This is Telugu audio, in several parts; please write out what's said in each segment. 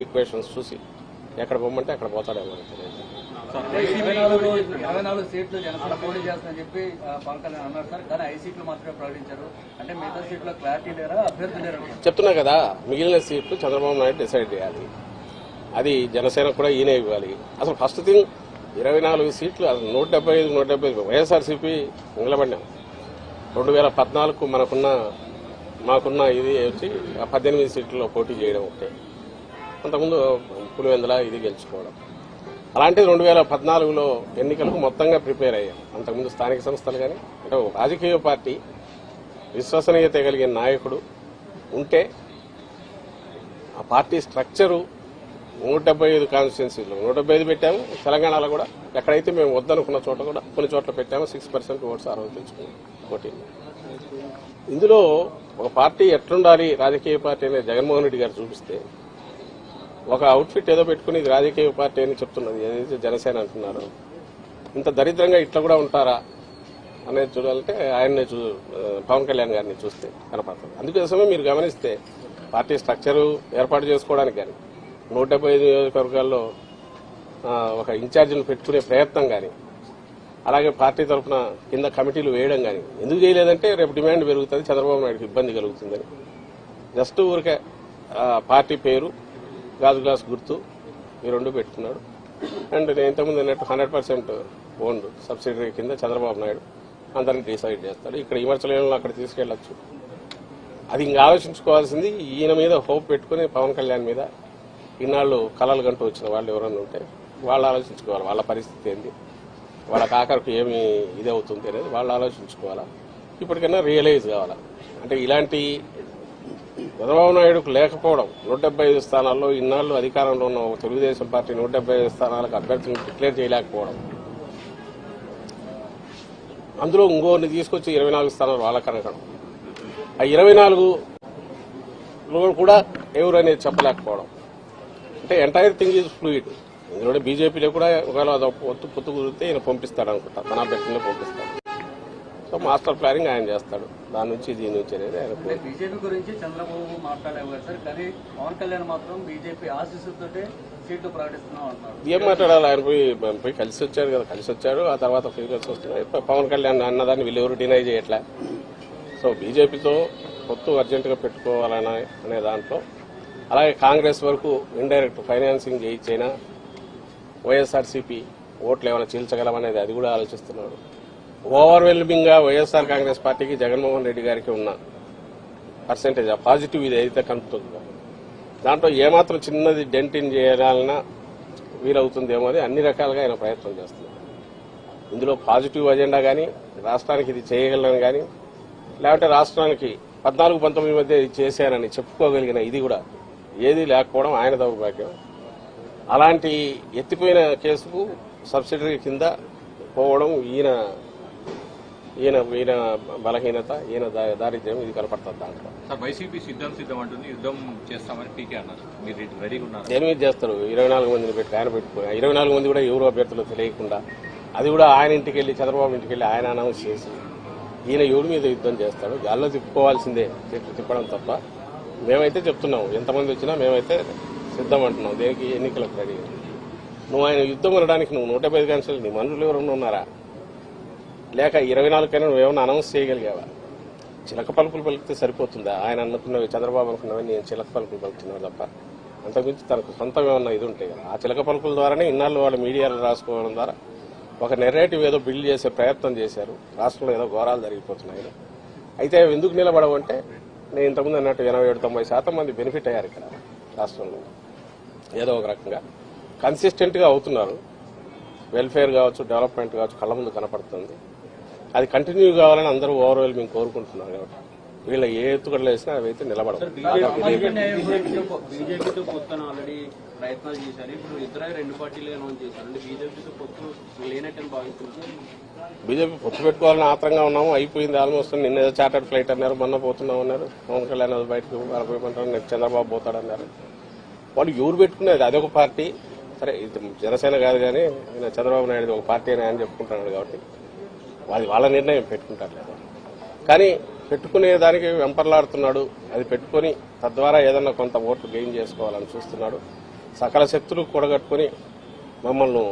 ఈక్వేషన్స్ చూసి ఎక్కడ పోమంటే అక్కడ పోతాడేమో తెలియదు. 24 సీట్లు జనసేన పోటీ చేస్తుందని చెప్పి పవన్ కళ్యాణ్ అన్నారు సార్, కానీ 5 సీట్లు మాత్రమే ప్రకటించారు. అంటే మిగతా సీట్లో క్లారిటీ లేరా, అభ్యర్థి లేరా? చెప్తున్నా కదా, మిగిలిన సీట్లు చంద్రబాబు నాయుడు డిసైడ్ చేయాలి. అది జనసేన కూడా ఈయనే ఇవ్వాలి. అసలు ఫస్ట్ థింగ్ 24 సీట్లు 175 వైఎస్ఆర్సీపీ నిలబడినాం. 2014 మాకున్న ఇది వచ్చి 18 సీట్లలో పోటీ చేయడం ఒకటే. అంతకుముందు పులివెందుల ఇది గెలుచుకోవడం. అలాంటిది 2014లో ఎన్నికలకు మొత్తంగా ప్రిపేర్ అయ్యాం. అంతకుముందు స్థానిక సంస్థలు కానీ అంటే రాజకీయ పార్టీ విశ్వసనీయత కలిగిన నాయకుడు ఉంటే ఆ పార్టీ స్ట్రక్చరు 175 కాన్స్టిట్యున్సీలు 175 పెట్టాము. తెలంగాణలో కూడా ఎక్కడైతే మేము వద్దనుకున్న చోట కూడా కొన్ని చోట్ల పెట్టాము. 6% ఓట్స్ ఆ రోజు తెచ్చుకున్నాం పోటీ. ఇందులో ఒక పార్టీ ఎట్లుండాలి రాజకీయ పార్టీ అనేది జగన్మోహన్ రెడ్డి గారు చూపిస్తే, ఒక అవుట్ఫిట్ ఏదో పెట్టుకుని ఇది రాజకీయ పార్టీ అని చెప్తున్నది ఏదైతే జనసేన అంటున్నారో, ఇంత దరిద్రంగా ఇట్లా కూడా ఉంటారా అనేది చూడాలంటే ఆయన్ని పవన్ కళ్యాణ్ గారిని చూస్తే కనపడుతుంది. అందుకోసమే మీరు గమనిస్తే పార్టీ స్ట్రక్చరు ఏర్పాటు చేసుకోవడానికి కానీ 175 నియోజకవర్గాల్లో ఒక ఇన్ఛార్జిని పెట్టుకునే ప్రయత్నం కానీ, అలాగే పార్టీ తరఫున కింద కమిటీలు వేయడం కానీ ఎందుకు చేయలేదంటే రేపు డిమాండ్ పెరుగుతుంది, చంద్రబాబు నాయుడుకి ఇబ్బంది కలుగుతుందని. జస్ట్ ఊరికే పార్టీ పేరు, గాజు గ్లాస్ గుర్తు ఈ రెండు పెట్టుకున్నాడు. అండ్ నేను ఇంతకుముందు అన్నట్టు 100% ఓన్డ్ సబ్సిడరీ కింద చంద్రబాబు నాయుడు అందరిని డిసైడ్ చేస్తాడు. ఇక్కడ విమర్శలను అక్కడ తీసుకెళ్లొచ్చు. అది ఇంకా ఆలోచించుకోవాల్సింది ఈయన మీద హోప్ పెట్టుకుని పవన్ కళ్యాణ్ మీద ఇన్నాళ్ళు కలలు గంటూ వచ్చిన వాళ్ళు ఎవరన్నా ఉంటే వాళ్ళు ఆలోచించుకోవాలి. వాళ్ళ పరిస్థితి ఏంది, వాళ్ళ ఆఖరికి ఏమి ఇది అవుతుంది అనేది వాళ్ళు ఆలోచించుకోవాలా. ఇప్పటికైనా రియలైజ్ కావాలా. అంటే ఇలాంటి చంద్రబాబు నాయుడుకు లేకపోవడం, 175 స్థానాల్లో ఇన్నాళ్లు అధికారంలో ఉన్న తెలుగుదేశం పార్టీ 175 స్థానాలకు అభ్యర్థులను డిక్లేర్ చేయలేకపోవడం, అందులో ఇంకోరిని తీసుకొచ్చి 24 స్థానాలు వాళ్ళకి అనగడం, ఆ 24లో కూడా ఎవరు అనేది చెప్పలేకపోవడం. అంటే ఎంటైర్ థింగ్ ఈజ్ ఫ్లూయిడ్. ఇందులో బీజేపీలో కూడా ఒకవేళ పొత్తు కుదిరితే ఈయన పంపిస్తాడు అనుకుంటా, తన అభ్యర్థులను పంపిస్తాడు. సో మాస్టర్ ప్లానింగ్ ఆయన చేస్తాడు. దాని నుంచి దీని నుంచి అనేది ఆయన. బీజేపీ గురించి చంద్రబాబు మాట్లాడేవారు సార్, కానీ పవన్ కళ్యాణ్ మాత్రం బీజేపీ ఆశీస్సులతో సీట్లు ప్రకటిస్తున్నాం అంటున్నారు. ఏం మాట్లాడాలి, ఆయన పోయి కలిసి వచ్చాడు కదా, కలిసి వచ్చాడు. ఆ తర్వాత ఫీగర్స్ వస్తున్నాయి. పవన్ కళ్యాణ్ అన్నదాన్ని వీళ్ళు ఎవరు డినై చేయట్లే. సో బీజేపీతో పొత్తు అర్జెంటుగా పెట్టుకోవాలనే దాంట్లో, అలాగే కాంగ్రెస్ వరకు ఇండైరెక్ట్ ఫైనాన్సింగ్ చేయించైనా వైఎస్ఆర్సీపీ ఓట్లు ఏమైనా చీల్చగలమనేది అది కూడా ఆలోచిస్తున్నాడు. ఓవర్వెల్మింగ్ గా వైఎస్ఆర్ కాంగ్రెస్ పార్టీకి జగన్మోహన్ రెడ్డి గారికి ఉన్న పర్సెంటేజ్ ఆ పాజిటివ్ ఇది అయితే కనుపుతుందో దాంట్లో ఏమాత్రం చిన్నది డెంటిన్ చేయాలన్నా వీలవుతుందేమో అని అన్ని రకాలుగా ఆయన ప్రయత్నం చేస్తున్నారు. ఇందులో పాజిటివ్ అజెండా కానీ, రాష్ట్రానికి ఇది చేయగలను కానీ, లేకపోతే రాష్ట్రానికి 14-19 మధ్య ఇది చేశానని చెప్పుకోగలిగిన ఇది కూడా ఏది లేకపోవడం ఆయన దౌర్భాగ్యం. అలాంటి ఎత్తిపోయిన కేసుకు సబ్సిడరీ కింద పోవడం ఈయన బలహీనత, ఈయన దారిద్ర్యం ఇది కనపడుతుంది దాంట్లో. వైసీపీ సిద్ధం అంటుంది, యుద్ధం చేస్తామని పీకే అన్నారు. మీరు రెడీగా ఉన్నారు? దేని మీద చేస్తారు? 24 మందిని పెట్టి ఆయన పెట్టుకుని 24 మంది కూడా ఎవరు అభ్యర్థులు తెలియకుండా, అది కూడా ఆయన ఇంటికి వెళ్లి చంద్రబాబు ఇంటికి వెళ్లి ఆయన అనౌన్స్ చేసి ఈయన ఎవరి మీద యుద్ధం చేస్తాడు? గాల్లో తిప్పుకోవాల్సిందే, తిప్పడం తప్ప. మేమైతే చెప్తున్నాం, ఎంతమంది వచ్చినా మేమైతే సిద్ధం అంటున్నాం. దేనికి? ఎన్నికలకు రెడీ. నువ్వు ఆయన యుద్ధం అనడానికి నువ్వు 175 కాన్స్టిట్యూన్సీలు నీ మనుషులు ఎవరన్నా ఉన్నారా? లేక 24 కైనా నువ్వేమన్నా అనౌన్స్ చేయగలిగావా? చిలక పలుకులు పలికితే సరిపోతుందా? ఆయన అనుకున్నవి, చంద్రబాబు అనుకున్నవి నేను చిలక పలుకులు పలుకుతున్నావు తప్ప అంతకుమించి తనకు సొంతం ఏమన్నా ఇది ఉంటాయి కదా. ఆ చిలక పలుకుల ద్వారానే ఇన్నాళ్ళు వాళ్ళు మీడియాలో రాసుకోవడం ద్వారా ఒక నెరేటివ్ ఏదో బిల్డ్ చేసే ప్రయత్నం చేశారు. రాష్ట్రంలో ఏదో ఘోరాలు జరిగిపోతున్నాయి. అయితే ఎందుకు నిలబడవంటే, నేను ఇంతకుముందు అన్నట్టు 87-90% మంది బెనిఫిట్ అయ్యారు ఇక్కడ రాష్ట్రంలో. ఏదో ఒక రకంగా కన్సిస్టెంట్ గా అవుతున్నారు. వెల్ఫేర్ కావచ్చు, డెవలప్మెంట్ కావచ్చు కళ్ళ ముందు కనపడుతుంది. అది కంటిన్యూ కావాలని అందరూ ఓవర్వెల్మింగ్ కోరుకుంటున్నారు. కాబట్టి వీళ్ళ ఏ ఎత్తుగడలు వేసినా అవి అయితే నిలబడవు. బీజేపీతో పొత్తున ఆల్రెడీ ప్రయత్నాలు చేశారు. ఇప్పుడు ఇద్దరు 2 పార్టీలు అనౌన్స్ చేశారు. అంటే బీజేపీతో పొత్తు లేనట్టని భావిస్తున్నారు. బీజేపీ పొత్తు పెట్టుకోవాలని ఆత్రంగా ఉన్నాము. అయిపోయింది ఆల్మోస్ట్. నిన్న ఏదో చార్టర్డ్ ఫ్లైట్ అన్నారు, మొన్న పోతున్నాం అన్నారు. పవన్ కళ్యాణ్ బయటకు పోయమంటారు, నెక్స్ట్ చంద్రబాబు పోతాడన్నారు. వాళ్ళు ఎవరు పెట్టుకునేది అదొక పార్టీ. సరే, ఇది జనసేన కాదు కానీ చంద్రబాబు నాయుడు ఒక పార్టీ అని ఆయన చెప్పుకుంటున్నాడు కాబట్టి వాళ్ళ నిర్ణయం పెట్టుకుంటారు లేదా. కానీ పెట్టుకునే దానికి వెంపర్లాడుతున్నాడు. అది పెట్టుకుని తద్వారా ఏదన్నా కొంత ఓట్లు గెయిన్ చేసుకోవాలని చూస్తున్నాడు. సకల శక్తులు కూడగట్టుకుని మమ్మల్ని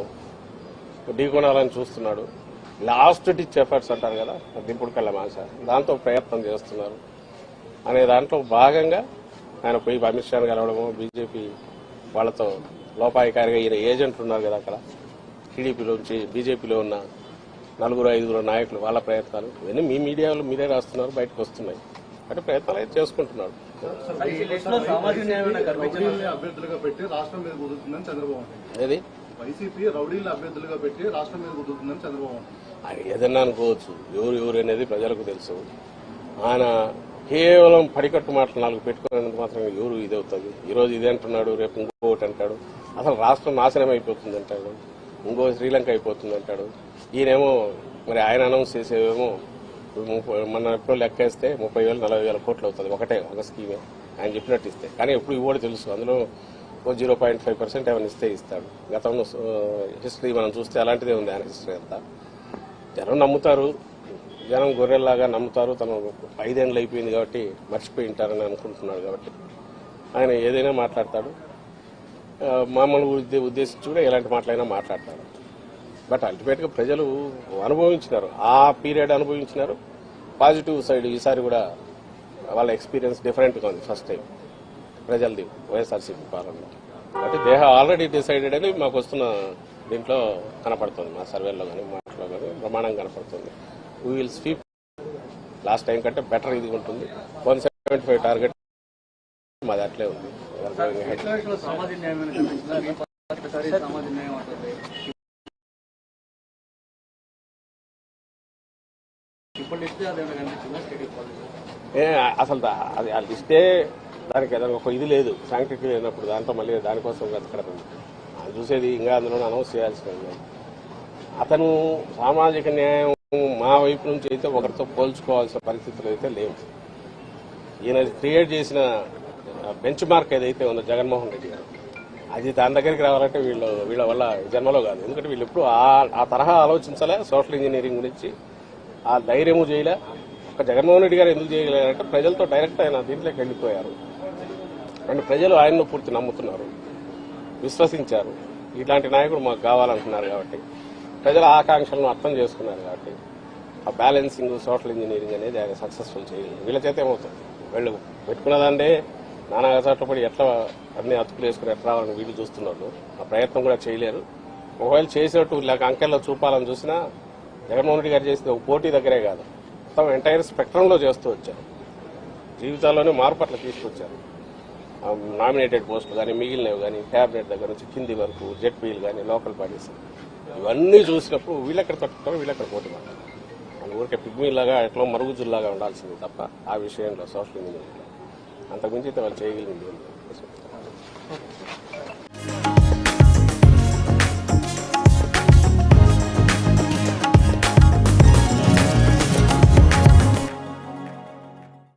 ఢీకొనాలని చూస్తున్నాడు. లాస్ట్ డిచ్ ఎఫర్ట్స్ అంటారు కదా, దింపుడు కళ్ళ మాస, దాంతో ప్రయత్నం చేస్తున్నారు అనే దాంట్లో భాగంగా ఆయన పోయి అమిత్ షాను కలవడము, బీజేపీ వాళ్ళతో లోపాయికారిగా ఈయన ఏజెంట్లు ఉన్నారు కదా అక్కడ, టీడీపీలోంచి బీజేపీలో ఉన్న 4-5 నాయకులు, వాళ్ళ ప్రయత్నాలు ఇవన్నీ మీ మీడియాలో మీరే రాస్తున్నారు, బయటకు వస్తున్నాయి. అంటే ప్రయత్నాలు అయితే చేసుకుంటున్నాడు. ఈ లిస్ట్ లో సామాజిక న్యాయం కనిపించింది. రౌడీల్ని అభ్యర్థులుగా పెట్టి రాష్ట్రం మీద కుదురుతుందని చంద్రబాబు నాయుడు. ఏది వైసీపీ రౌడీల్ని అభ్యర్థులుగా పెట్టి రాష్ట్రం మీద కుదురుతుందని చంద్రబాబు నాయుడు. ఆయన ఏదన్నా అనుకోవచ్చు, ఎవరు అనేది ప్రజలకు తెలుసు. ఆయన కేవలం పడికట్టు మాటలు 4 పెట్టుకునేందుకు మాత్రం ఎవరు ఇది అవుతుంది. ఈరోజు ఇది అంటున్నాడు, రేపు ఇంకోటి అంటాడు. అసలు రాష్ట్రం నాశనం అయిపోతుంది అంటాడు, ఇంకో శ్రీలంక అయిపోతుంది అంటాడు. ఈయనేమో మరి ఆయన అనౌన్స్ చేసేవేమో మన ఎప్పుడు లెక్కేస్తే 30,000-40,000 కోట్లు అవుతుంది ఒక స్కీమే ఆయన చెప్పినట్టు ఇస్తే. కానీ ఎప్పుడు ఇవ్వడు తెలుసు, అందులో 0.5% ఏమైనా ఇస్తే ఇస్తాడు. గతంలో హిస్టరీ మనం చూస్తే అలాంటిదే ఉంది ఆయన హిస్టరీ అంతా. జనం నమ్ముతారు, జనం గొర్రెల్లాగా నమ్ముతారు. తను 5 ఏళ్ళు అయిపోయింది కాబట్టి మర్చిపోయి ఉంటారని అనుకుంటున్నాడు కాబట్టి ఆయన ఏదైనా మాట్లాడతాడు. మామూలు ఉద్దేశించి కూడా ఎలాంటి మాటలైనా మాట్లాడతాడు. బట్ అల్టిమేట్గా ప్రజలు అనుభవించినారు, ఆ పీరియడ్ అనుభవించినారు. పాజిటివ్ సైడ్ ఈసారి కూడా వాళ్ళ ఎక్స్పీరియన్స్ డిఫరెంట్గా ఉంది. ఫస్ట్ టైం ప్రజలది వైఎస్ఆర్సీపీ పాలనలో. కాబట్టి దే హావ్ ఆల్రెడీ డిసైడెడ్ అని మాకు వస్తున్న దీంట్లో కనపడుతుంది. మా సర్వేలో కానీ మాటలో కానీ ప్రమాణం కనపడుతుంది. We will sweep last time కంటే బెటర్ ఇది ఉంటుంది. 175 టార్గెట్ మాది అట్లే ఉంది. సామాజిక న్యాయం కనిపించిందా? సామాజిక న్యాయం అంటుంది. ఇప్పుడు ఇస్తే అదేమైనా కనిపించిందా టీడీపీ పాలసీ? అసలు అది అది ఇస్తే దానికి ఏదైనా ఒక ఇది లేదు, శాంక్టిటీ లేనప్పుడు దాంట్లో మళ్ళీ దానికోసం వెతకడం అది చూసేది. ఇంకా అందులో అనౌన్స్ చేయాల్సింది. అతను సామాజిక న్యాయం మా వైపు నుంచి అయితే ఒకరితో పోల్చుకోవాల్సిన పరిస్థితులు అయితే లేవు. ఈయన క్రియేట్ చేసిన బెంచ్ మార్క్ ఏదైతే ఉందో జగన్మోహన్ రెడ్డి గారు, అది దాని దగ్గరికి రావాలంటే వీళ్ళ వల్ల జన్మలో కాదు. ఎందుకంటే వీళ్ళు ఎప్పుడు ఆ తరహా ఆలోచించలే. సోషల్ ఇంజనీరింగ్ గురించి ఆ ధైర్యము చేయలే. ఒక జగన్మోహన్ రెడ్డి గారు ఎందుకు చేయలేరంటే ప్రజలతో డైరెక్ట్ ఆయన దీంట్లోకి వెళ్ళిపోయారు. అండ్ ప్రజలు ఆయన్ను పూర్తి నమ్ముతున్నారు, విశ్వసించారు. ఇట్లాంటి నాయకుడు మాకు కావాలంటున్నారు కాబట్టి ప్రజల ఆకాంక్షలను అర్థం చేసుకున్నారు కాబట్టి ఆ బ్యాలెన్సింగ్ సోషల్ ఇంజనీరింగ్ అనేది ఆయన సక్సెస్ఫుల్ చేయలేదు. వీళ్ళ చేత ఏమవుతుంది, వీళ్ళు పెట్టుకున్నదాండే నానా చట్టపడి ఎట్లా అన్ని అతుకులు వేసుకుని ఎట్లా రావాలని వీళ్ళు చూస్తున్నారు. ఆ ప్రయత్నం కూడా చేయలేరు. ఒకవేళ చేసినట్టు లేక అంకెల్లో చూపాలని చూసినా జగన్మోహన్ రెడ్డి గారు చేసిన ఒక పోటీ దగ్గరే కాదు, మొత్తం ఎంటైర్ స్పెక్ట్రంలో చేస్తూ వచ్చారు. జీవితాల్లోనే మార్పు అట్లా తీసుకొచ్చారు. నామినేటెడ్ పోస్టులు కానీ మిగిలినవి కానీ క్యాబినెట్ దగ్గర నుంచి కింది వరకు జెడ్పీలు కానీ లోకల్ పార్టీస్ ఇవన్నీ చూసినప్పుడు వీళ్ళెక్కడ తట్టుకుంటారో వీళ్ళెక్కడ పోటీ పడతారు. మన ఊరికే పిగ్మీలాగా ఎట్లా మరుగుజుల్లాగా ఉండాల్సింది తప్ప ఆ విషయంలో సోషల్ ఇంజనీరింగ్లో అంతకుమించి అయితే వాళ్ళు చేయగలిగింది.